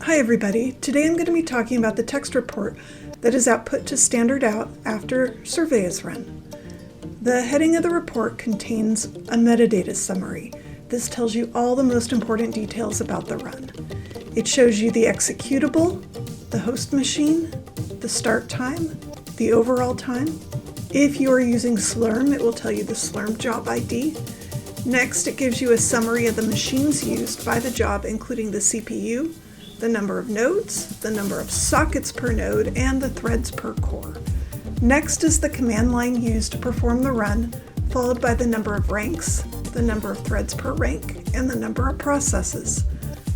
Hi everybody, today I'm going to be talking about the text report that is output to standard out after survey is run. The heading of the report contains a metadata summary. This tells you all the most important details about the run. It shows you the executable, the host machine, the start time, the overall time. If you are using Slurm, it will tell you the Slurm job ID. Next, it gives you a summary of the machines used by the job, including the CPU, the number of nodes, the number of sockets per node, and the threads per core. Next is the command line used to perform the run, followed by the number of ranks, the number of threads per rank, and the number of processes.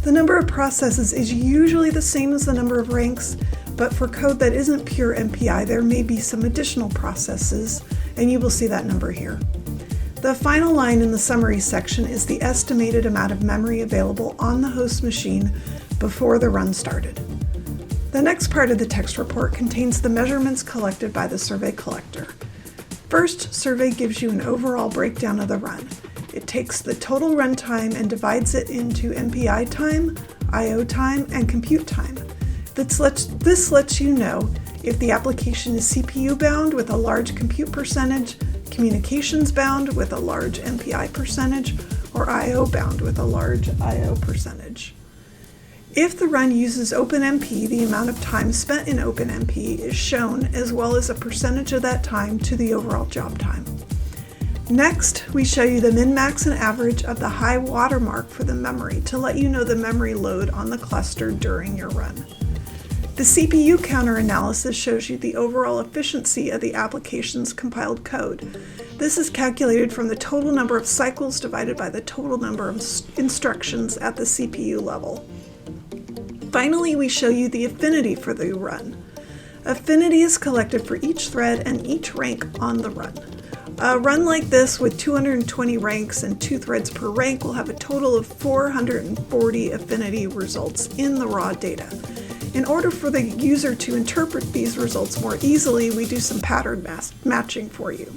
The number of processes is usually the same as the number of ranks, but for code that isn't pure MPI, there may be some additional processes, and you will see that number here. The final line in the summary section is the estimated amount of memory available on the host machine before the run started. The next part of the text report contains the measurements collected by the survey collector. First, survey gives you an overall breakdown of the run. It takes the total runtime and divides it into MPI time, I/O time, and compute time. This lets you know if the application is CPU bound with a large compute percentage, communications bound with a large MPI percentage, or I/O bound with a large I/O percentage. If the run uses OpenMP, the amount of time spent in OpenMP is shown, as well as a percentage of that time to the overall job time. Next, we show you the min-max and average of the high watermark for the memory to let you know the memory load on the cluster during your run. The CPU counter analysis shows you the overall efficiency of the application's compiled code. This is calculated from the total number of cycles divided by the total number of instructions at the CPU level. Finally, we show you the affinity for the run. Affinity is collected for each thread and each rank on the run. A run like this with 220 ranks and 2 threads per rank will have a total of 440 affinity results in the raw data. In order for the user to interpret these results more easily, we do some pattern matching for you.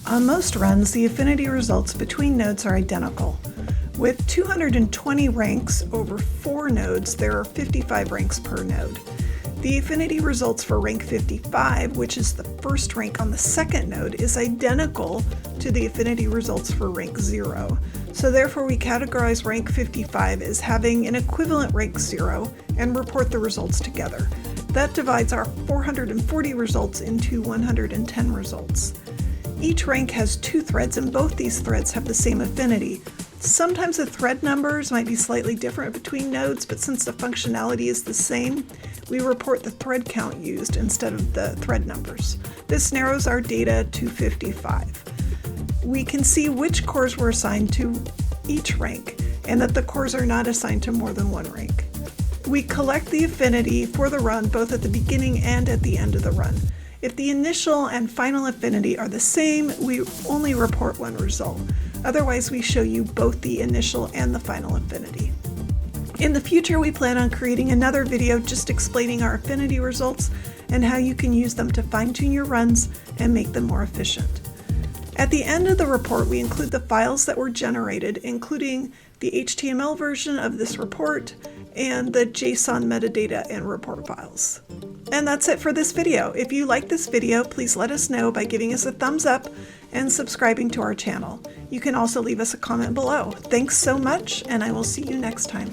On most runs, the affinity results between nodes are identical. With 220 ranks over 4 nodes, there are 55 ranks per node. The affinity results for rank 55, which is the first rank on the second node, is identical to the affinity results for rank 0. So therefore we categorize rank 55 as having an equivalent rank 0 and report the results together. That divides our 440 results into 110 results. Each rank has 2 threads, and both these threads have the same affinity. Sometimes the thread numbers might be slightly different between nodes, but since the functionality is the same, we report the thread count used instead of the thread numbers. This narrows our data to 55. We can see which cores were assigned to each rank, and that the cores are not assigned to more than one rank. We collect the affinity for the run both at the beginning and at the end of the run. If the initial and final affinity are the same, we only report one result. Otherwise, we show you both the initial and the final affinity. In the future, we plan on creating another video just explaining our affinity results and how you can use them to fine-tune your runs and make them more efficient. At the end of the report, we include the files that were generated, including the HTML version of this report and the JSON metadata and report files. And that's it for this video. If you like this video, please let us know by giving us a thumbs up and subscribing to our channel. You can also leave us a comment below. Thanks so much, and I will see you next time.